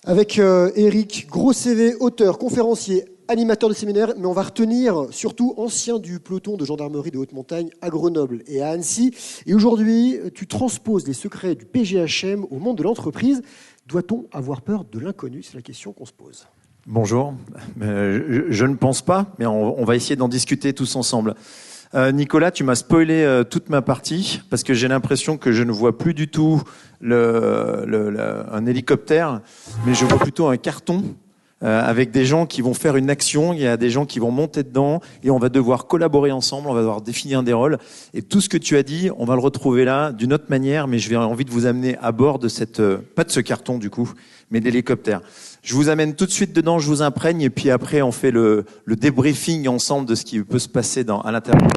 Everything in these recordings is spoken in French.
Avec Eric, gros CV, auteur, conférencier, animateur de séminaire, mais on va retenir surtout ancien du peloton de gendarmerie de haute montagne à Grenoble et à Annecy. Et aujourd'hui, tu transposes les secrets du PGHM au monde de l'entreprise. Doit-on avoir peur de l'inconnu? C'est la question qu'on se pose. Bonjour, je ne pense pas, mais on va essayer d'en discuter tous ensemble. Nicolas, tu m'as spoilé toute ma partie parce que j'ai l'impression que je ne vois plus du tout un hélicoptère, mais je vois plutôt un carton avec des gens qui vont faire une action. Il y a des gens qui vont monter dedans et on va devoir collaborer ensemble, on va devoir définir des rôles. Et tout ce que tu as dit, on va le retrouver là d'une autre manière, mais je vais envie de vous amener à bord de pas de ce carton du coup, mais d'hélicoptère. Je vous amène tout de suite dedans, je vous imprègne, et puis après on fait le débriefing ensemble de ce qui peut se passer à l'intérieur.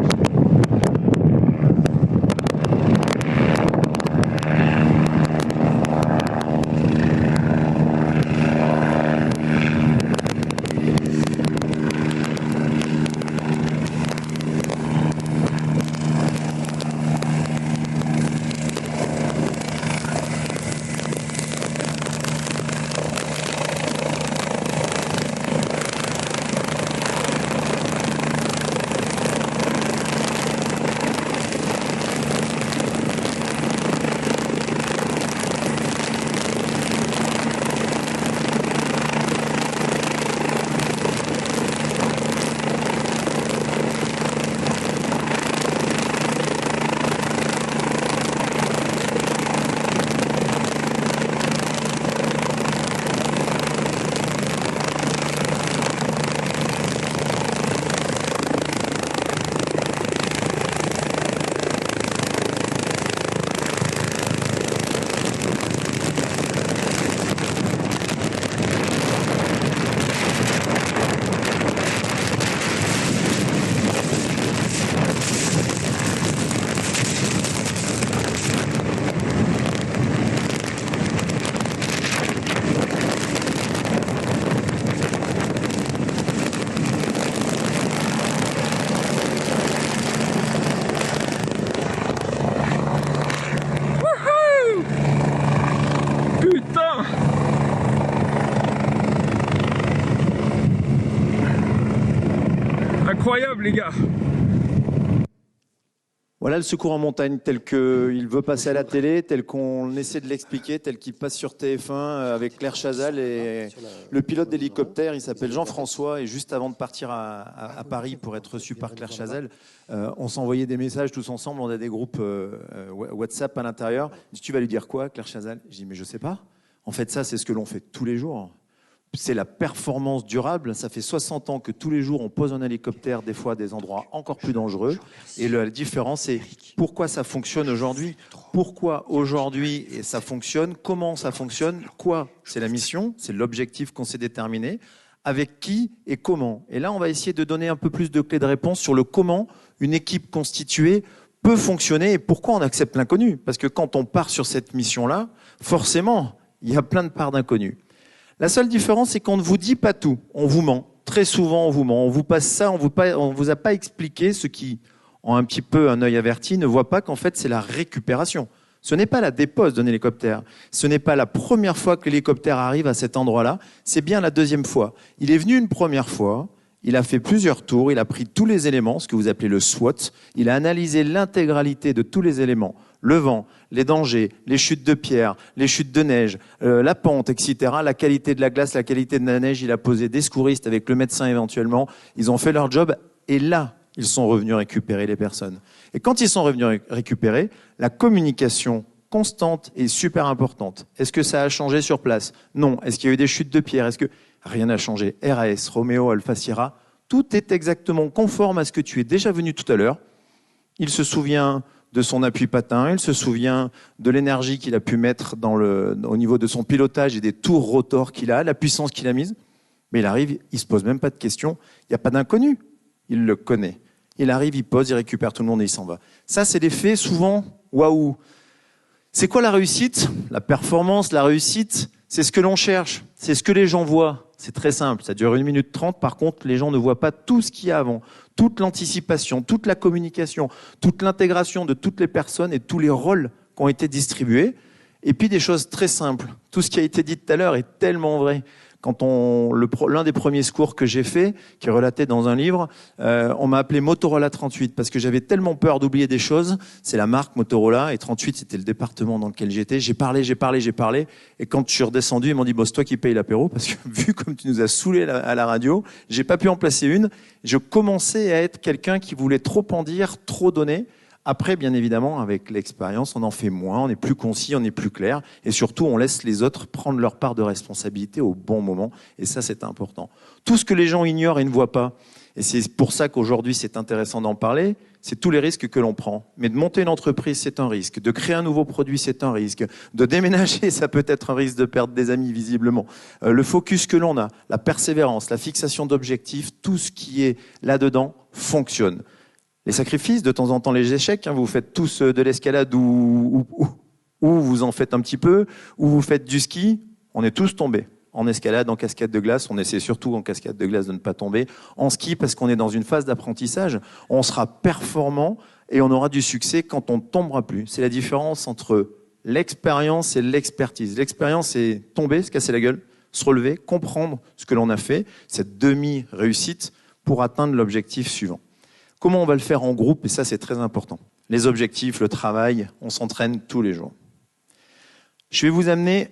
Incroyable les gars. Voilà le secours en montagne tel qu'il veut passer à la télé, tel qu'on essaie de l'expliquer, tel qu'il passe sur TF1 avec Claire Chazal et le pilote d'hélicoptère, il s'appelle Jean-François, et juste avant de partir à Paris pour être reçu par Claire Chazal, on s'envoyait des messages tous ensemble, on a des groupes WhatsApp à l'intérieur. Je dis, tu vas lui dire quoi, Claire Chazal? Je dis, mais je sais pas. En fait, ça, c'est ce que l'on fait tous les jours. C'est la performance durable. Ça fait 60 ans que tous les jours, on pose un hélicoptère, des fois à des endroits encore plus dangereux. Et la différence, c'est pourquoi ça fonctionne aujourd'hui. Pourquoi aujourd'hui ça fonctionne? Comment ça fonctionne? Quoi? C'est la mission, c'est l'objectif qu'on s'est déterminé. Avec qui et comment? Et là, on va essayer de donner un peu plus de clés de réponse sur le comment une équipe constituée peut fonctionner et pourquoi on accepte l'inconnu. Parce que quand on part sur cette mission-là, forcément, il y a plein de parts d'inconnu. La seule différence, c'est qu'on ne vous dit pas tout. On vous ment. Très souvent, on vous ment. On vous passe ça, on vous a pas expliqué. Ceux qui ont un petit peu un œil averti ne voient pas qu'en fait, c'est la récupération. Ce n'est pas la dépose d'un hélicoptère. Ce n'est pas la première fois que l'hélicoptère arrive à cet endroit-là. C'est bien la deuxième fois. Il est venu une première fois. Il a fait plusieurs tours. Il a pris tous les éléments, ce que vous appelez le SWOT. Il a analysé l'intégralité de tous les éléments. Le vent, les dangers, les chutes de pierre, les chutes de neige, la pente, etc., la qualité de la glace, la qualité de la neige. Il a posé des secouristes avec le médecin éventuellement. Ils ont fait leur job et là, ils sont revenus récupérer les personnes. Et quand ils sont revenus récupérer, la communication constante est super importante. Est-ce que ça a changé sur place? Non. Est-ce qu'il y a eu des chutes de pierre? Est-ce que rien n'a changé? RAS, Roméo, Alpha Sierra, tout est exactement conforme à ce que tu es déjà venu tout à l'heure. Il se souvient de son appui patin, il se souvient de l'énergie qu'il a pu mettre au niveau de son pilotage et des tours rotors qu'il a, la puissance qu'il a mise. Mais il arrive, il se pose même pas de questions. Il n'y a pas d'inconnu. Il le connaît. Il arrive, il pose, il récupère tout le monde et il s'en va. Ça, c'est des faits souvent waouh. C'est quoi la réussite? La performance, la réussite, C'est ce que l'on cherche, c'est ce que les gens voient. C'est très simple, ça dure 1 minute 30. Par contre, les gens ne voient pas tout ce qu'il y a avant. Toute l'anticipation, toute la communication, toute l'intégration de toutes les personnes et tous les rôles qui ont été distribués. Et puis des choses très simples. Tout ce qui a été dit tout à l'heure est tellement vrai. Quand l'un des premiers secours que j'ai fait, qui est relaté dans un livre, on m'a appelé Motorola 38 parce que j'avais tellement peur d'oublier des choses. C'est la marque Motorola et 38 c'était le département dans lequel j'étais. J'ai parlé. Et quand je suis redescendu, ils m'ont dit bon, c'est toi qui payes l'apéro parce que vu comme tu nous as saoulés à la radio, j'ai pas pu en placer une. Je commençais à être quelqu'un qui voulait trop en dire, trop donner. Après, bien évidemment, avec l'expérience, on en fait moins, on est plus concis, on est plus clair, et surtout, on laisse les autres prendre leur part de responsabilité au bon moment, et ça, c'est important. Tout ce que les gens ignorent et ne voient pas, et c'est pour ça qu'aujourd'hui, c'est intéressant d'en parler, c'est tous les risques que l'on prend. Mais de monter une entreprise, c'est un risque. De créer un nouveau produit, c'est un risque. De déménager, ça peut être un risque de perdre des amis, visiblement. Le focus que l'on a, la persévérance, la fixation d'objectifs, tout ce qui est là-dedans fonctionne. Les sacrifices, de temps en temps les échecs, vous faites tous de l'escalade ou vous en faites un petit peu, ou vous faites du ski, on est tous tombés. En escalade, en cascade de glace, on essaie surtout en cascade de glace de ne pas tomber. En ski, parce qu'on est dans une phase d'apprentissage, on sera performant et on aura du succès quand on ne tombera plus. C'est la différence entre l'expérience et l'expertise. L'expérience, c'est tomber, se casser la gueule, se relever, comprendre ce que l'on a fait, cette demi-réussite pour atteindre l'objectif suivant. Comment on va le faire en groupe? Et ça, c'est très important. Les objectifs, le travail, on s'entraîne tous les jours. Je vais vous amener...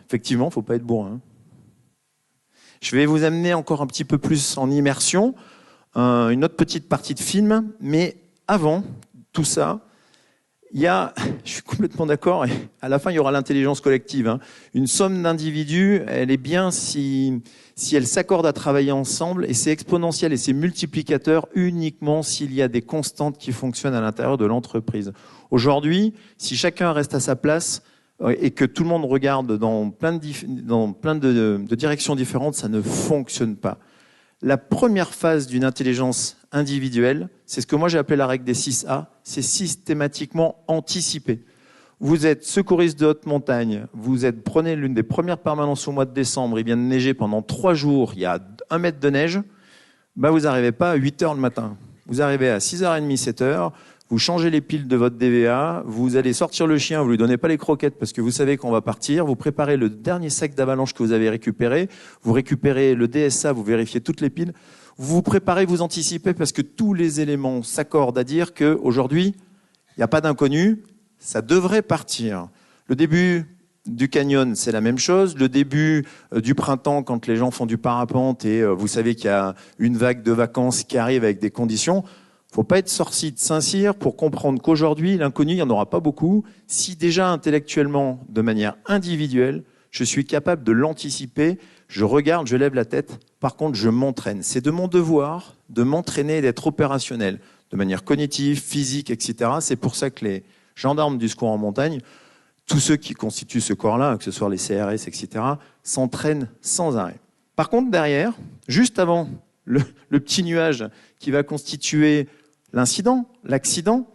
Effectivement, il ne faut pas être bourrin. Je vais vous amener encore un petit peu plus en immersion, une autre petite partie de film. Mais avant tout ça, je suis complètement d'accord, et à la fin, il y aura l'intelligence collective. Une somme d'individus, elle est bien si elle s'accorde à travailler ensemble, et c'est exponentiel et c'est multiplicateur uniquement s'il y a des constantes qui fonctionnent à l'intérieur de l'entreprise. Aujourd'hui, si chacun reste à sa place et que tout le monde regarde dans plein de directions différentes, ça ne fonctionne pas. La première phase d'une intelligence individuelle, c'est ce que moi j'ai appelé la règle des 6A, c'est systématiquement anticiper. Vous êtes secouriste de haute montagne, prenez l'une des premières permanences au mois de décembre, il vient de neiger pendant 3 jours, il y a 1 mètre de neige, vous n'arrivez pas à 8 heures le matin. Vous arrivez à 6h30, 7h, vous changez les piles de votre DVA, vous allez sortir le chien, vous lui donnez pas les croquettes parce que vous savez qu'on va partir, vous préparez le dernier sac d'avalanche que vous avez récupéré, vous récupérez le DSA, vous vérifiez toutes les piles, vous vous préparez, vous anticipez parce que tous les éléments s'accordent à dire qu'aujourd'hui, il n'y a pas d'inconnu, ça devrait partir. Le début du canyon, c'est la même chose. Le début du printemps, quand les gens font du parapente et vous savez qu'il y a une vague de vacances qui arrive avec des conditions, faut pas être sorcier de Saint-Cyr pour comprendre qu'aujourd'hui, l'inconnu, il n'y en aura pas beaucoup. Si déjà intellectuellement, de manière individuelle, je suis capable de l'anticiper, je regarde, je lève la tête. Par contre, je m'entraîne. C'est de mon devoir de m'entraîner et d'être opérationnel, de manière cognitive, physique, etc. C'est pour ça que les gendarmes du secours en montagne, tous ceux qui constituent ce corps-là, que ce soit les CRS, etc., s'entraînent sans arrêt. Par contre, derrière, juste avant le petit nuage qui va constituer l'incident, l'accident,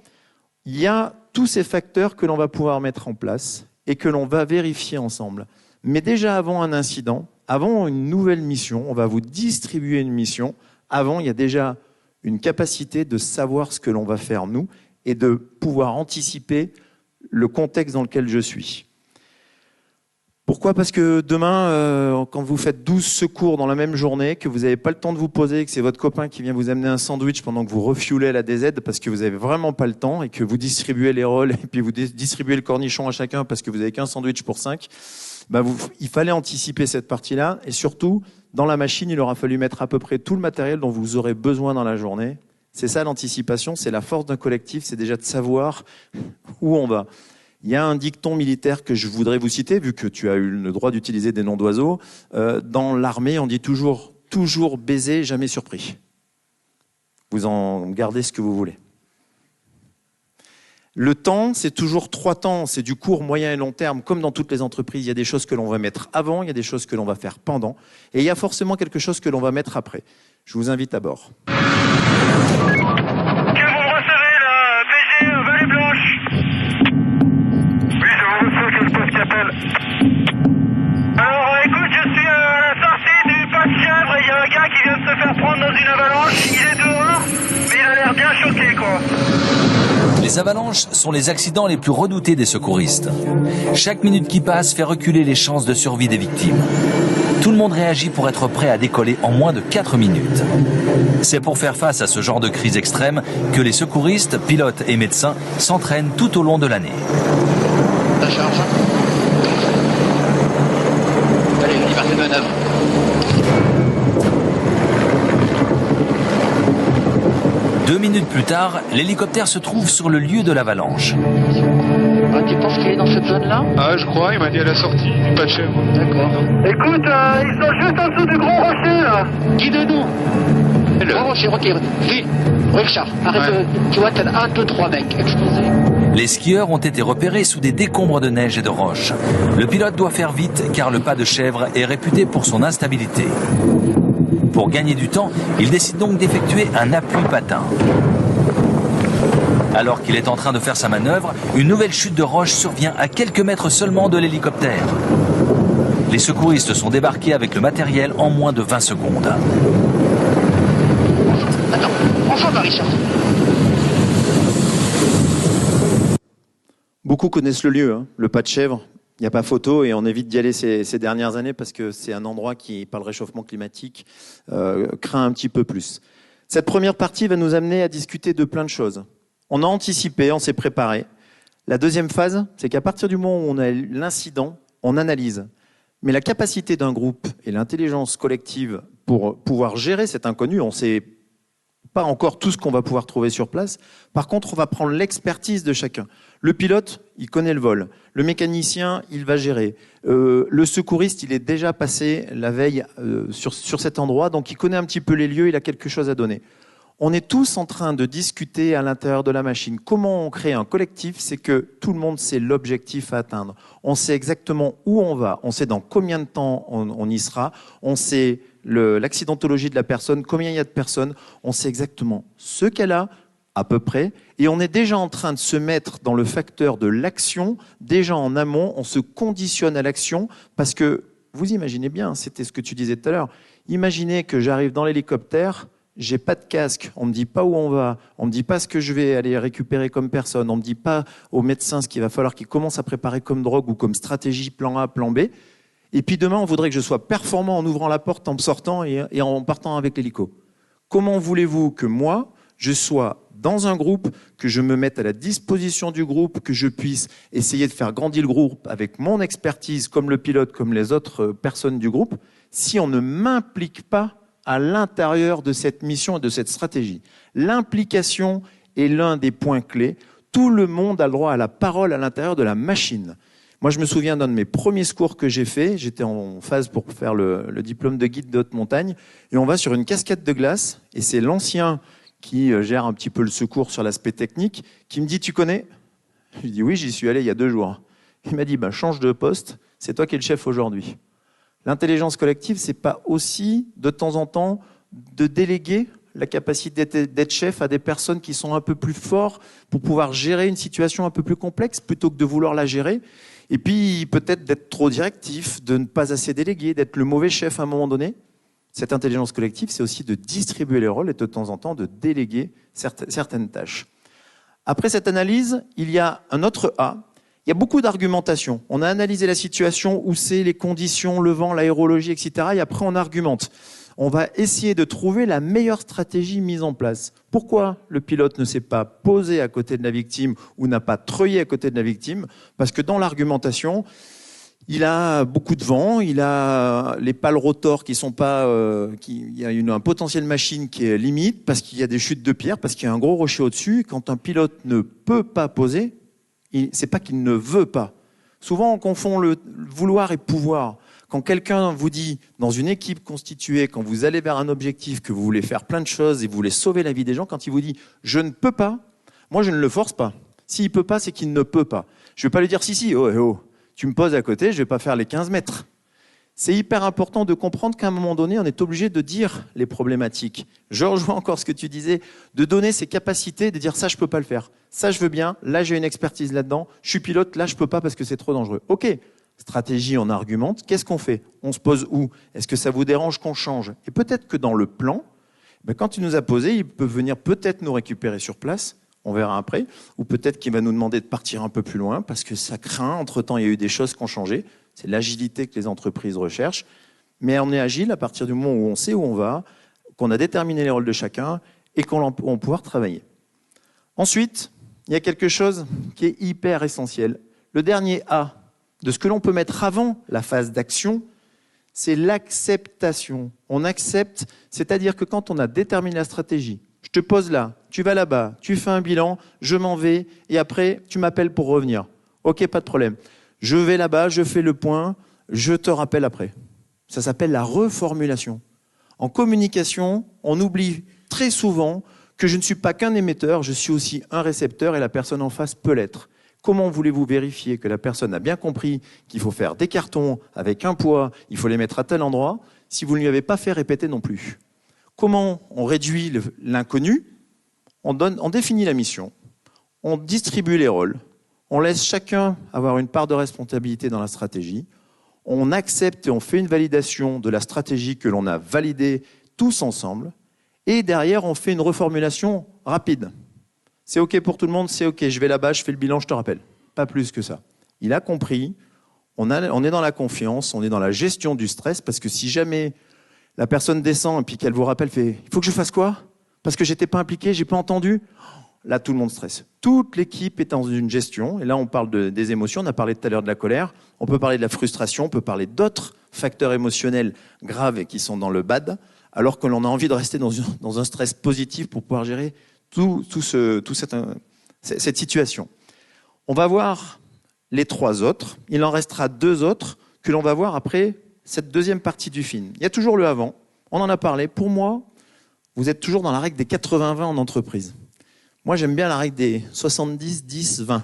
il y a tous ces facteurs que l'on va pouvoir mettre en place et que l'on va vérifier ensemble. Mais déjà avant un incident, avant une nouvelle mission, on va vous distribuer une mission. Avant, il y a déjà une capacité de savoir ce que l'on va faire nous et de pouvoir anticiper le contexte dans lequel je suis. Pourquoi ? Parce que demain, quand vous faites 12 secours dans la même journée, que vous n'avez pas le temps de vous poser, que c'est votre copain qui vient vous amener un sandwich pendant que vous refuelez la DZ parce que vous n'avez vraiment pas le temps et que vous distribuez les rôles et puis vous distribuez le cornichon à chacun parce que vous n'avez qu'un sandwich pour 5, il fallait anticiper cette partie-là. Et surtout, dans la machine, il aura fallu mettre à peu près tout le matériel dont vous aurez besoin dans la journée. C'est ça l'anticipation, c'est la force d'un collectif, c'est déjà de savoir où on va. Il y a un dicton militaire que je voudrais vous citer, vu que tu as eu le droit d'utiliser des noms d'oiseaux. Dans l'armée, on dit toujours baiser, jamais surpris. Vous en gardez ce que vous voulez. Le temps, c'est toujours 3 temps. C'est du court, moyen et long terme. Comme dans toutes les entreprises, il y a des choses que l'on va mettre avant, il y a des choses que l'on va faire pendant. Et il y a forcément quelque chose que l'on va mettre après. Je vous invite à bord. Appelle. l'avalanche, il est dehors, mais il a l'air bien choqué, quoi. Les avalanches sont les accidents les plus redoutés des secouristes. Chaque minute qui passe fait reculer les chances de survie des victimes. Tout le monde réagit pour être prêt à décoller en moins de 4 minutes. C'est pour faire face à ce genre de crise extrême que les secouristes, pilotes et médecins s'entraînent tout au long de l'année. La charge. Allez, liberté de manœuvre. Deux minutes plus tard, l'hélicoptère se trouve sur le lieu de l'avalanche. Ah, tu penses qu'il est dans cette zone-là? Ah, je crois, il m'a dit à la sortie, pas de chèvre. D'accord. Écoute, ils sont juste en dessous du gros rocher, là. Guide-nous. Gros rocher, ok. Oui, Richard, arrête. Ouais. Tu vois, t'as 1, 2, 3 mecs explosés. Les skieurs ont été repérés sous des décombres de neige et de roches. Le pilote doit faire vite car le pas de chèvre est réputé pour son instabilité. Pour gagner du temps, il décide donc d'effectuer un appui patin. Alors qu'il est en train de faire sa manœuvre, une nouvelle chute de roche survient à quelques mètres seulement de l'hélicoptère. Les secouristes sont débarqués avec le matériel en moins de 20 secondes. Attends, on s'en va, Richard. Beaucoup connaissent le lieu, hein, le pas de chèvre. Il n'y a pas photo et on évite d'y aller ces dernières années parce que c'est un endroit qui, par le réchauffement climatique, craint un petit peu plus. Cette première partie va nous amener à discuter de plein de choses. On a anticipé, on s'est préparé. La deuxième phase, c'est qu'à partir du moment où on a l'incident, on analyse. Mais la capacité d'un groupe et l'intelligence collective pour pouvoir gérer cet inconnu, on ne sait pas encore tout ce qu'on va pouvoir trouver sur place. Par contre, on va prendre l'expertise de chacun. Le pilote, il connaît le vol. Le mécanicien, il va gérer. Le secouriste, il est déjà passé la veille sur cet endroit, donc il connaît un petit peu les lieux, il a quelque chose à donner. On est tous en train de discuter à l'intérieur de la machine. Comment on crée un collectif? C'est que tout le monde sait l'objectif à atteindre. On sait exactement où on va, on sait dans combien de temps on y sera, on sait l'accidentologie de la personne, combien il y a de personnes, on sait exactement ce qu'elle a, à peu près, et on est déjà en train de se mettre dans le facteur de l'action, déjà en amont, on se conditionne à l'action, parce que, vous imaginez bien, c'était ce que tu disais tout à l'heure, imaginez que j'arrive dans l'hélicoptère, j'ai pas de casque, on me dit pas où on va, on me dit pas ce que je vais aller récupérer comme personne, on me dit pas au médecin ce qu'il va falloir qu'il commence à préparer comme drogue ou comme stratégie plan A, plan B, et puis demain on voudrait que je sois performant en ouvrant la porte, en me sortant et en partant avec l'hélico. Comment voulez-vous que moi, je sois dans un groupe, que je me mette à la disposition du groupe, que je puisse essayer de faire grandir le groupe avec mon expertise, comme le pilote, comme les autres personnes du groupe, si on ne m'implique pas à l'intérieur de cette mission et de cette stratégie. L'implication est l'un des points clés. Tout le monde a le droit à la parole à l'intérieur de la machine. Moi, je me souviens d'un de mes premiers secours que j'ai fait. J'étais en phase pour faire le diplôme de guide de haute montagne. Et on va sur une cascade de glace. Et c'est l'ancien qui gère un petit peu le secours sur l'aspect technique, qui me dit « Tu connais ?» Je lui dis « Oui, j'y suis allé il y a 2 jours. » Il m'a dit « Change de poste, c'est toi qui es le chef aujourd'hui. » L'intelligence collective, c'est pas aussi, de temps en temps, de déléguer la capacité d'être chef à des personnes qui sont un peu plus forts pour pouvoir gérer une situation un peu plus complexe plutôt que de vouloir la gérer. Et puis, peut-être d'être trop directif, de ne pas assez déléguer, d'être le mauvais chef à un moment donné. Cette intelligence collective, c'est aussi de distribuer les rôles et de temps en temps de déléguer certaines tâches. Après cette analyse, il y a un autre A. Il y a beaucoup d'argumentation. On a analysé la situation, où c'est, les conditions, le vent, l'aérologie, etc. Et après, on argumente. On va essayer de trouver la meilleure stratégie mise en place. Pourquoi le pilote ne s'est pas posé à côté de la victime ou n'a pas treuillé à côté de la victime? Parce que dans l'argumentation, il a beaucoup de vent, il a les pales rotors qui sont pas, il y a un potentiel machine qui est limite parce qu'il y a des chutes de pierre, parce qu'il y a un gros rocher au-dessus. Quand un pilote ne peut pas poser, c'est pas qu'il ne veut pas. Souvent, on confond le vouloir et pouvoir. Quand quelqu'un vous dit, dans une équipe constituée, quand vous allez vers un objectif, que vous voulez faire plein de choses et vous voulez sauver la vie des gens, quand il vous dit « je ne peux pas », moi je ne le force pas. S'il peut pas, c'est qu'il ne peut pas. Je vais pas lui dire « si, oh, tu me poses à côté, je vais pas faire les 15 mètres ». C'est hyper important de comprendre qu'à un moment donné, on est obligé de dire les problématiques. Je rejoins encore ce que tu disais, de donner ses capacités, de dire ça, je peux pas le faire. Ça, je veux bien. Là, j'ai une expertise là-dedans. Je suis pilote. Là, je peux pas parce que c'est trop dangereux. OK. Stratégie, on argumente. Qu'est-ce qu'on fait? On se pose où? Est-ce que ça vous dérange qu'on change? Et peut-être que dans le plan, Mais quand il nous a posé, il peut venir peut-être nous récupérer sur place, on verra après, ou peut-être qu'il va nous demander de partir un peu plus loin, parce que ça craint, entre-temps il y a eu des choses qui ont changé, c'est l'agilité que les entreprises recherchent, mais on est agile à partir du moment où on sait où on va, qu'on a déterminé les rôles de chacun, et qu'on va pouvoir travailler. Ensuite, il y a quelque chose qui est hyper essentiel. Le dernier A de ce que l'on peut mettre avant la phase d'action, c'est l'acceptation. On accepte, c'est-à-dire que quand on a déterminé la stratégie, je te pose là, tu vas là-bas, tu fais un bilan, je m'en vais, et après, tu m'appelles pour revenir. Ok, pas de problème. Je vais là-bas, je fais le point, je te rappelle après. Ça s'appelle la reformulation. En communication, on oublie très souvent que je ne suis pas qu'un émetteur, je suis aussi un récepteur et la personne en face peut l'être. Comment voulez-vous vérifier que la personne a bien compris qu'il faut faire des cartons avec un poids, il faut les mettre à tel endroit, si vous ne lui avez pas fait répéter non plus? Comment on réduit l'inconnu? On définit la mission, on distribue les rôles, on laisse chacun avoir une part de responsabilité dans la stratégie, on accepte et on fait une validation de la stratégie que l'on a validée tous ensemble, et derrière on fait une reformulation rapide. C'est OK pour tout le monde, c'est OK, je vais là-bas, je fais le bilan, je te rappelle. Pas plus que ça. Il a compris, on est dans la confiance, on est dans la gestion du stress, parce que si jamais la personne descend et puis qu'elle vous rappelle, fait « il faut que je fasse quoi? Parce que j'étais pas impliqué, j'ai pas entendu ?» Là, tout le monde stresse. Toute l'équipe est dans une gestion, et là on parle des émotions, on a parlé tout à l'heure de la colère, on peut parler de la frustration, on peut parler d'autres facteurs émotionnels graves et qui sont dans le bad, alors que l'on a envie de rester dans un stress positif pour pouvoir gérer cette situation. On va voir les 3 autres. Il en restera 2 autres que l'on va voir après cette deuxième partie du film. Il y a toujours le avant. On en a parlé. Pour moi, vous êtes toujours dans la règle des 80-20 en entreprise. Moi, j'aime bien la règle des 70-10-20.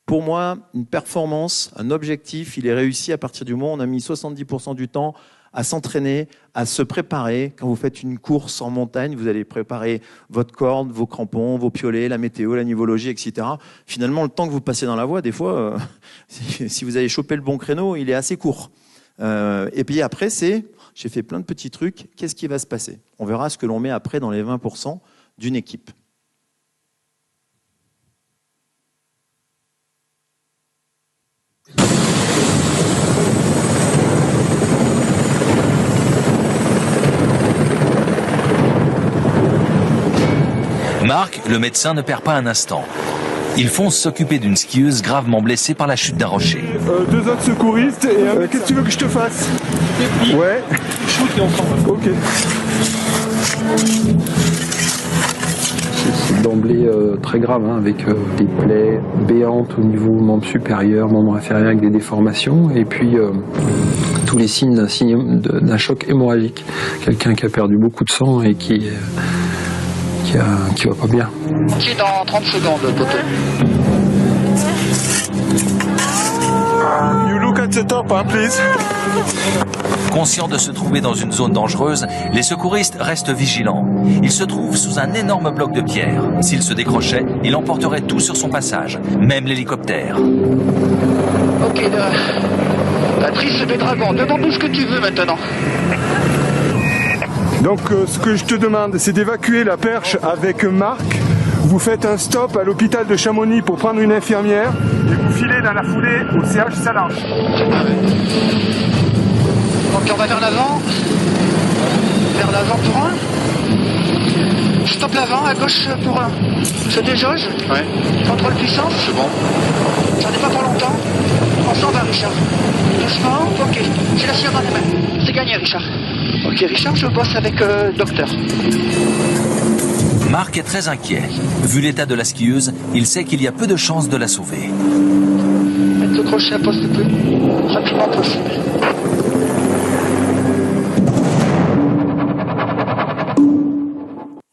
Pour moi, une performance, un objectif, il est réussi à partir du moment où on a mis 70% du temps à s'entraîner, à se préparer. Quand vous faites une course en montagne, vous allez préparer votre corde, vos crampons, vos piolets, la météo, la nivologie, etc. Finalement, le temps que vous passez dans la voie, des fois, si vous avez chopé le bon créneau, il est assez court. Et puis après, j'ai fait plein de petits trucs, qu'est-ce qui va se passer? On verra ce que l'on met après dans les 20% d'une équipe. Marc, le médecin, ne perd pas un instant. Il fonce s'occuper d'une skieuse gravement blessée par la chute d'un rocher. 2 autres secouristes et qu'est-ce que tu veux que je te fasse? Ouais. Ok. C'est d'emblée très grave, hein, avec des plaies béantes au niveau membre supérieur, membre inférieur avec des déformations, et puis tous les signes d'un choc hémorragique. Quelqu'un qui a perdu beaucoup de sang et qui va pas bien. Qui est dans 30 secondes, Toto. You look at the top, hein, please. Conscients de se trouver dans une zone dangereuse, les secouristes restent vigilants. Ils se trouvent sous un énorme bloc de pierre. S'il se décrochait, il emporterait tout sur son passage, même l'hélicoptère. Ok, Patrice des Dragons, demande-nous ce que tu veux maintenant. Donc ce que je te demande, c'est d'évacuer la perche avec Marc. Vous faites un stop à l'hôpital de Chamonix pour prendre une infirmière et vous filez dans la foulée au CH Salange. Ok, on va vers l'avant. Vers l'avant pour un. Stop l'avant, à gauche pour un. Je déjauge. Ouais. Contrôle puissance. C'est bon. J'en ai pas pour longtemps. On s'en va, Richard. Doucement, ok. J'ai la science dans les mains. C'est gagné, Richard. Ok, Richard, je bosse avec docteur. Marc est très inquiet. Vu l'état de la skieuse, il sait qu'il y a peu de chances de la sauver. Faites le crochet à poste le plus rapidement possible.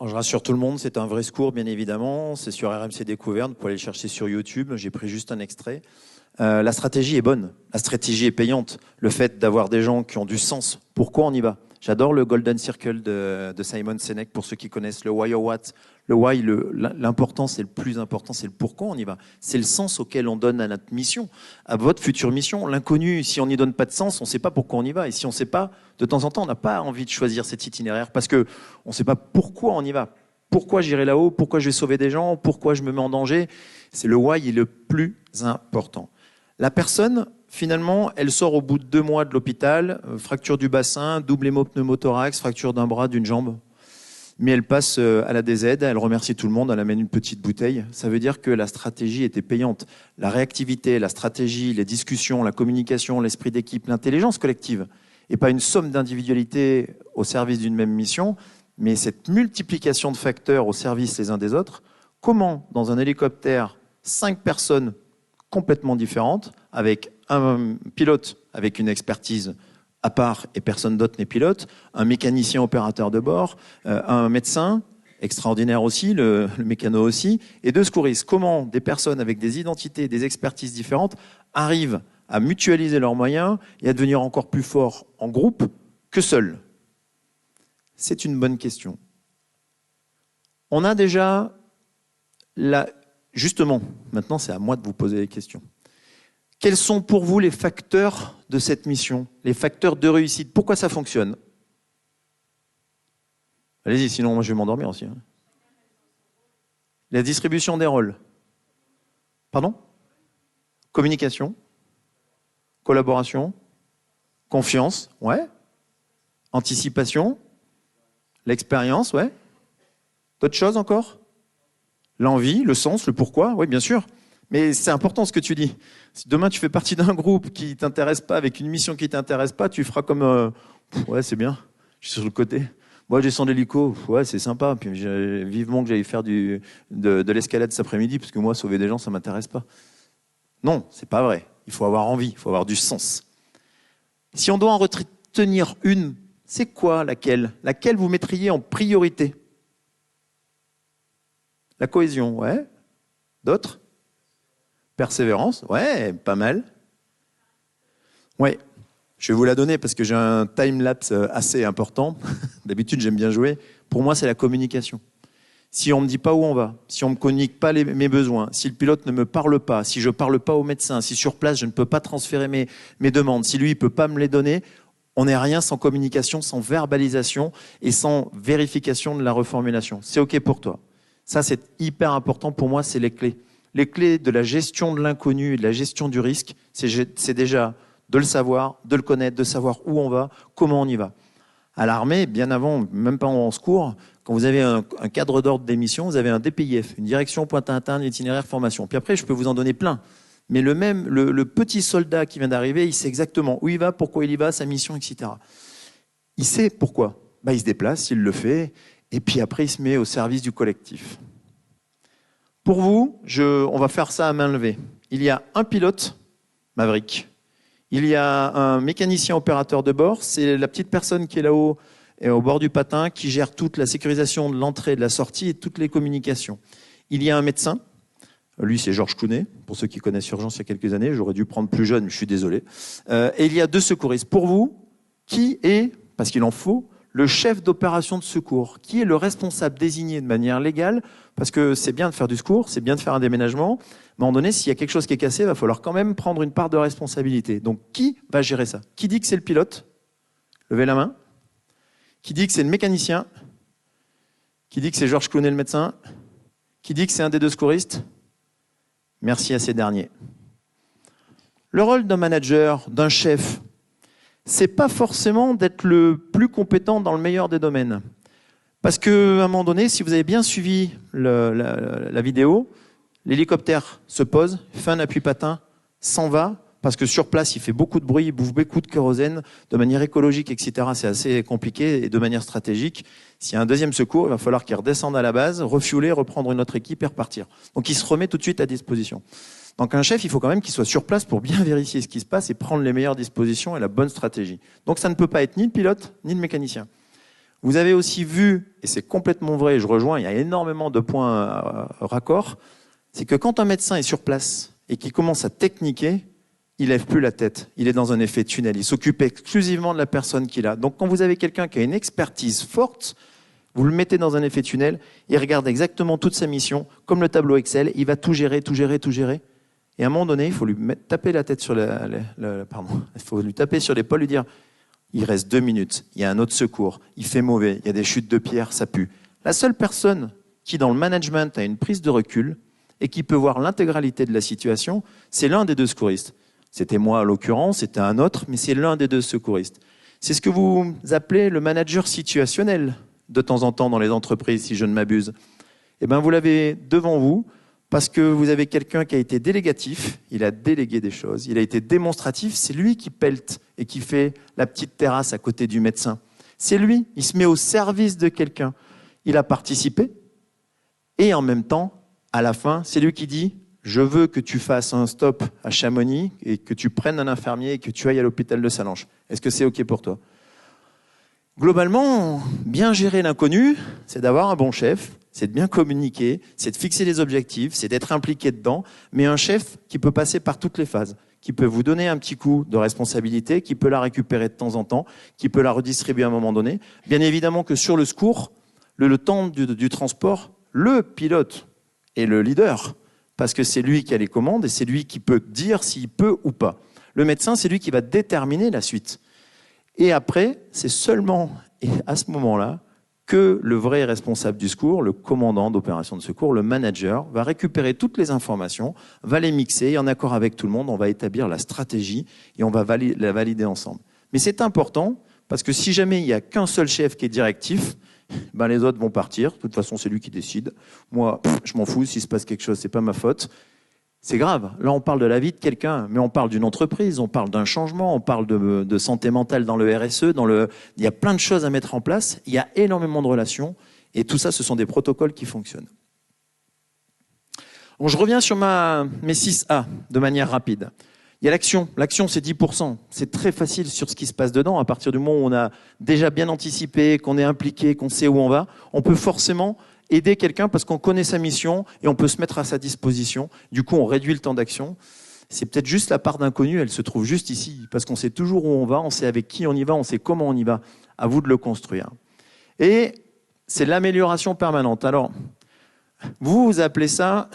Je rassure tout le monde, c'est un vrai secours, bien évidemment. C'est sur RMC Découverte, vous pouvez aller le chercher sur YouTube. J'ai pris juste un extrait. La stratégie est bonne, la stratégie est payante. Le fait d'avoir des gens qui ont du sens, pourquoi on y va? J'adore le Golden Circle de Simon Sinek, pour ceux qui connaissent le why or what. Le why, l'important, c'est le plus important, c'est le pourquoi on y va. C'est le sens auquel on donne à notre mission, à votre future mission. L'inconnu, si on n'y donne pas de sens, on ne sait pas pourquoi on y va. Et si on ne sait pas, de temps en temps, on n'a pas envie de choisir cet itinéraire parce qu'on ne sait pas pourquoi on y va. Pourquoi j'irai là-haut, pourquoi je vais sauver des gens, pourquoi je me mets en danger. C'est le why, il est le plus important. La personne, finalement, elle sort au bout de 2 mois de l'hôpital, fracture du bassin, double hémopneumothorax, fracture d'un bras, d'une jambe. Mais elle passe à la DZ, elle remercie tout le monde, elle amène une petite bouteille. Ça veut dire que la stratégie était payante. La réactivité, la stratégie, les discussions, la communication, l'esprit d'équipe, l'intelligence collective, et pas une somme d'individualités au service d'une même mission, mais cette multiplication de facteurs au service les uns des autres. Comment, dans un hélicoptère, 5 personnes complètement différentes, avec un pilote avec une expertise à part et personne d'autre n'est pilote, un mécanicien opérateur de bord, un médecin, extraordinaire aussi, le mécano aussi, et 2 secouristes. Comment des personnes avec des identités, des expertises différentes arrivent à mutualiser leurs moyens et à devenir encore plus forts en groupe que seuls? C'est une bonne question. On a déjà justement, maintenant c'est à moi de vous poser les questions. Quels sont pour vous les facteurs de cette mission, les facteurs de réussite? Pourquoi ça fonctionne? Allez-y, sinon moi je vais m'endormir aussi. La distribution des rôles. Pardon? Communication, collaboration, confiance, ouais. Anticipation, l'expérience, ouais. D'autres choses encore? L'envie, le sens, le pourquoi, oui, bien sûr. Mais c'est important ce que tu dis. Si demain tu fais partie d'un groupe qui ne t'intéresse pas, avec une mission qui ne t'intéresse pas, tu feras comme ouais, c'est bien, je suis sur le côté. Moi, je descends l'hélico, ouais, c'est sympa. Puis vivement que j'aille faire de l'escalade cet après-midi, parce que moi, sauver des gens, ça ne m'intéresse pas. Non, c'est pas vrai. Il faut avoir envie, il faut avoir du sens. Si on doit en retenir une, c'est quoi laquelle? Laquelle vous mettriez en priorité? La cohésion, ouais. D'autres? Persévérance, ouais, pas mal. Ouais, je vais vous la donner parce que j'ai un time-lapse assez important. D'habitude, j'aime bien jouer. Pour moi, c'est la communication. Si on ne me dit pas où on va, si on ne me communique pas mes besoins, si le pilote ne me parle pas, si je ne parle pas au médecin, si sur place, je ne peux pas transférer mes demandes, si lui, il ne peut pas me les donner, on n'est rien sans communication, sans verbalisation et sans vérification de la reformulation. C'est OK pour toi. Ça, c'est hyper important pour moi, c'est les clés. Les clés de la gestion de l'inconnu et de la gestion du risque, c'est déjà de le savoir, de le connaître, de savoir où on va, comment on y va. À l'armée, bien avant, même pas en secours, quand vous avez un cadre d'ordre d'émission, vous avez un DPIF, une direction pointe interne, itinéraire, formation. Puis après, je peux vous en donner plein. Mais le petit soldat qui vient d'arriver, il sait exactement où il va, pourquoi il y va, sa mission, etc. Il sait pourquoi. Il se déplace, il le fait, et puis après, il se met au service du collectif. Pour vous, on va faire ça à main levée. Il y a un pilote, Maverick. Il y a un mécanicien opérateur de bord. C'est la petite personne qui est là-haut, au bord du patin, qui gère toute la sécurisation de l'entrée et de la sortie et toutes les communications. Il y a un médecin. Lui, c'est Georges Clooney. Pour ceux qui connaissent Urgence il y a quelques années, j'aurais dû prendre plus jeune, je suis désolé. Et il y a 2 secouristes. Pour vous, qui est, parce qu'il en faut, le chef d'opération de secours? Qui est le responsable désigné de manière légale? Parce que c'est bien de faire du secours, c'est bien de faire un déménagement, mais à un moment donné, s'il y a quelque chose qui est cassé, il va falloir quand même prendre une part de responsabilité. Donc, qui va gérer ça? Qui dit que c'est le pilote? Levez la main. Qui dit que c'est le mécanicien? Qui dit que c'est Georges Clooney le médecin? Qui dit que c'est un des 2 secouristes? Merci à ces derniers. Le rôle d'un manager, d'un chef, c'est pas forcément d'être le plus compétent dans le meilleur des domaines. Parce qu'à un moment donné, si vous avez bien suivi la vidéo, l'hélicoptère se pose, fait un appui patin, s'en va, parce que sur place, il fait beaucoup de bruit, il bouffe beaucoup de kérosène, de manière écologique, etc. C'est assez compliqué, et de manière stratégique. S'il y a un deuxième secours, il va falloir qu'il redescende à la base, refueler, reprendre une autre équipe et repartir. Donc il se remet tout de suite à disposition. Donc un chef, il faut quand même qu'il soit sur place pour bien vérifier ce qui se passe et prendre les meilleures dispositions et la bonne stratégie. Donc ça ne peut pas être ni le pilote, ni le mécanicien. Vous avez aussi vu, et c'est complètement vrai, je rejoins, il y a énormément de points raccords, c'est que quand un médecin est sur place et qu'il commence à techniquer, il lève plus la tête. Il est dans un effet tunnel. Il s'occupe exclusivement de la personne qu'il a. Donc, quand vous avez quelqu'un qui a une expertise forte, vous le mettez dans un effet tunnel, il regarde exactement toute sa mission, comme le tableau Excel, il va tout gérer, tout gérer, tout gérer. Et à un moment donné, il faut lui taper la tête sur il faut lui taper sur l'épaule, lui dire, il reste 2 minutes, il y a un autre secours, il fait mauvais, il y a des chutes de pierre, ça pue. La seule personne qui, dans le management, a une prise de recul et qui peut voir l'intégralité de la situation, c'est l'un des 2 secouristes. C'était moi, à l'occurrence, c'était un autre, mais c'est l'un des 2 secouristes. C'est ce que vous appelez le manager situationnel, de temps en temps dans les entreprises, si je ne m'abuse. Eh bien, vous l'avez devant vous, parce que vous avez quelqu'un qui a été délégatif, il a délégué des choses, il a été démonstratif, c'est lui qui pelte et qui fait la petite terrasse à côté du médecin. C'est lui, il se met au service de quelqu'un. Il a participé, et en même temps, à la fin, c'est lui qui dit « Je veux que tu fasses un stop à Chamonix et que tu prennes un infirmier et que tu ailles à l'hôpital de Sallanches. Est-ce que c'est OK pour toi ?» Globalement, bien gérer l'inconnu, c'est d'avoir un bon chef, c'est de bien communiquer, c'est de fixer les objectifs, c'est d'être impliqué dedans, mais un chef qui peut passer par toutes les phases, qui peut vous donner un petit coup de responsabilité, qui peut la récupérer de temps en temps, qui peut la redistribuer à un moment donné. Bien évidemment que sur le secours, le temps du transport, le pilote est le leader, parce que c'est lui qui a les commandes et c'est lui qui peut dire s'il peut ou pas. Le médecin, c'est lui qui va déterminer la suite. Et après, c'est seulement à ce moment-là que le vrai responsable du secours, le commandant d'opération de secours, le manager, va récupérer toutes les informations, va les mixer et en accord avec tout le monde, on va établir la stratégie et on va la valider ensemble. Mais c'est important parce que si jamais il n'y a qu'un seul chef qui est directif, ben les autres vont partir. De toute façon, c'est lui qui décide. Moi, je m'en fous. S'il se passe quelque chose, c'est pas ma faute. C'est grave. Là, on parle de la vie de quelqu'un, mais on parle d'une entreprise, on parle d'un changement, on parle de santé mentale dans le RSE, il y a plein de choses à mettre en place, il y a énormément de relations, et tout ça, ce sont des protocoles qui fonctionnent. Bon, je reviens sur mes 6A de manière rapide. Il y a l'action. L'action, c'est 10%. C'est très facile sur ce qui se passe dedans. À partir du moment où on a déjà bien anticipé, qu'on est impliqué, qu'on sait où on va, on peut forcément aider quelqu'un parce qu'on connaît sa mission et on peut se mettre à sa disposition. Du coup, on réduit le temps d'action. C'est peut-être juste la part d'inconnu, elle se trouve juste ici, parce qu'on sait toujours où on va, on sait avec qui on y va, on sait comment on y va. À vous de le construire. Et c'est l'amélioration permanente. Alors, vous appelez ça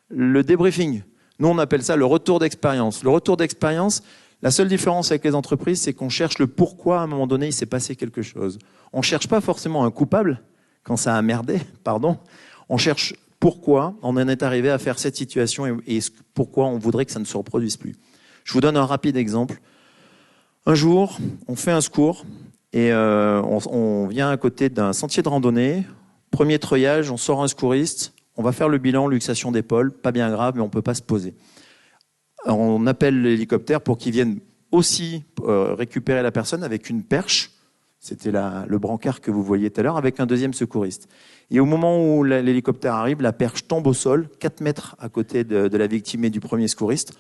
le débriefing. Nous, on appelle ça le retour d'expérience. Le retour d'expérience, la seule différence avec les entreprises, c'est qu'on cherche le pourquoi à un moment donné, il s'est passé quelque chose. On ne cherche pas forcément un coupable, quand ça a merdé, pardon, on cherche pourquoi on en est arrivé à faire cette situation et pourquoi on voudrait que ça ne se reproduise plus. Je vous donne un rapide exemple. Un jour, on fait un secours et on vient à côté d'un sentier de randonnée. Premier treuillage, on sort un secouriste, on va faire le bilan, luxation d'épaule, pas bien grave, mais on ne peut pas se poser. On appelle l'hélicoptère pour qu'il vienne aussi récupérer la personne avec une perche. C'était le brancard que vous voyez tout à l'heure, avec un deuxième secouriste. Et au moment où l'hélicoptère arrive, la perche tombe au sol, 4 mètres à côté de la victime et du premier secouriste.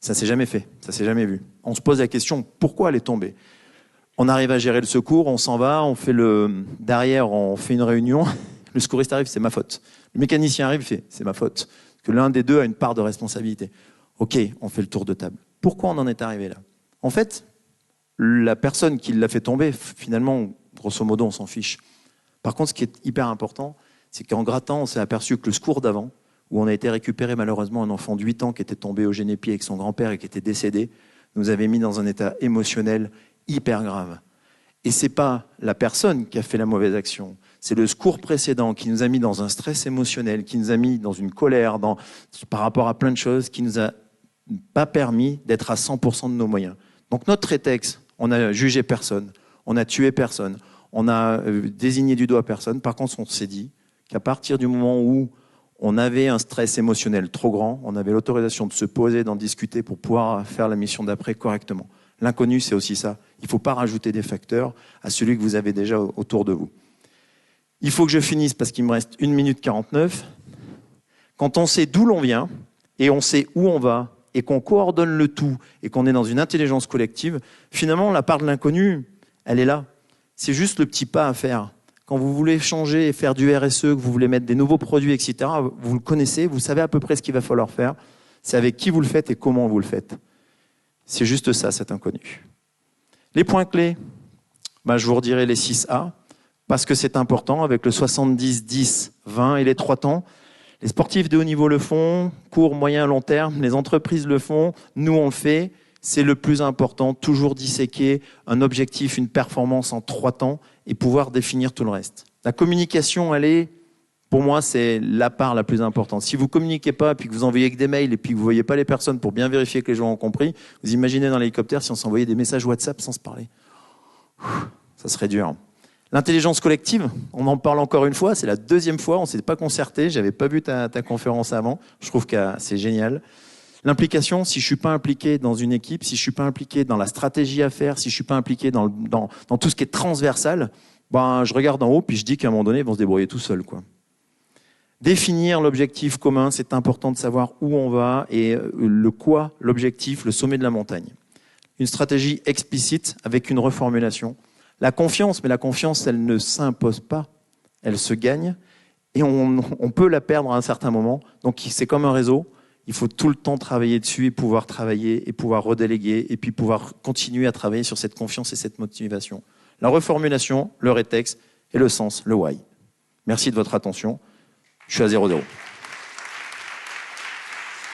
Ça ne s'est jamais fait, ça ne s'est jamais vu. On se pose la question, pourquoi elle est tombée? On arrive à gérer le secours, on s'en va, on fait derrière, on fait une réunion. Le secouriste arrive, c'est ma faute. Le mécanicien arrive, fait, c'est ma faute. Parce que l'un des deux a une part de responsabilité. Ok, on fait le tour de table. Pourquoi on en est arrivé là? En fait, la personne qui l'a fait tomber, finalement, grosso modo, on s'en fiche. Par contre, ce qui est hyper important, c'est qu'en grattant, on s'est aperçu que le secours d'avant, où on a été récupéré malheureusement un enfant de 8 ans qui était tombé au Génépi avec son grand-père et qui était décédé, nous avait mis dans un état émotionnel hyper grave. Et c'est pas la personne qui a fait la mauvaise action, c'est le secours précédent qui nous a mis dans un stress émotionnel, qui nous a mis dans une colère par rapport à plein de choses, qui nous a pas permis d'être à 100% de nos moyens. Donc notre rétex, on n'a jugé personne, on n'a tué personne, on a désigné du doigt personne. Par contre, on s'est dit qu'à partir du moment où on avait un stress émotionnel trop grand, on avait l'autorisation de se poser, d'en discuter pour pouvoir faire la mission d'après correctement. L'inconnu, c'est aussi ça. Il ne faut pas rajouter des facteurs à celui que vous avez déjà autour de vous. Il faut que je finisse parce qu'il me reste 1 minute 49. Quand on sait d'où l'on vient et on sait où on va, et qu'on coordonne le tout, et qu'on est dans une intelligence collective, finalement, la part de l'inconnu, elle est là. C'est juste le petit pas à faire. Quand vous voulez changer et faire du RSE, que vous voulez mettre des nouveaux produits, etc., vous le connaissez, vous savez à peu près ce qu'il va falloir faire. C'est avec qui vous le faites et comment vous le faites. C'est juste ça, cet inconnu. Les points clés, je vous redirai les 6A, parce que c'est important, avec le 70, 10, 20 et les 3 temps. Les sportifs de haut niveau le font, court, moyen, long terme, les entreprises le font, nous on le fait. C'est le plus important, toujours disséquer un objectif, une performance en 3 temps et pouvoir définir tout le reste. La communication, pour moi, c'est la part la plus importante. Si vous ne communiquez pas, puis que vous envoyez que des mails et puis que vous ne voyez pas les personnes pour bien vérifier que les gens ont compris, vous imaginez dans l'hélicoptère si on s'envoyait des messages WhatsApp sans se parler. Ça serait dur. L'intelligence collective, on en parle encore une fois, c'est la 2e fois, on ne s'est pas concerté, je n'avais pas vu ta conférence avant, je trouve que c'est génial. L'implication, si je ne suis pas impliqué dans une équipe, si je ne suis pas impliqué dans la stratégie à faire, si je ne suis pas impliqué dans tout ce qui est transversal, je regarde en haut puis je dis qu'à un moment donné, ils vont se débrouiller tout seuls, quoi. Définir l'objectif commun, c'est important de savoir où on va et le quoi, l'objectif, le sommet de la montagne. Une stratégie explicite avec une reformulation. La confiance, mais la confiance, elle ne s'impose pas, elle se gagne et on peut la perdre à un certain moment. Donc c'est comme un réseau, il faut tout le temps travailler dessus et pouvoir travailler et pouvoir redéléguer et puis pouvoir continuer à travailler sur cette confiance et cette motivation. La reformulation, le rétexte et le sens, le why. Merci de votre attention. Je suis à 0-0.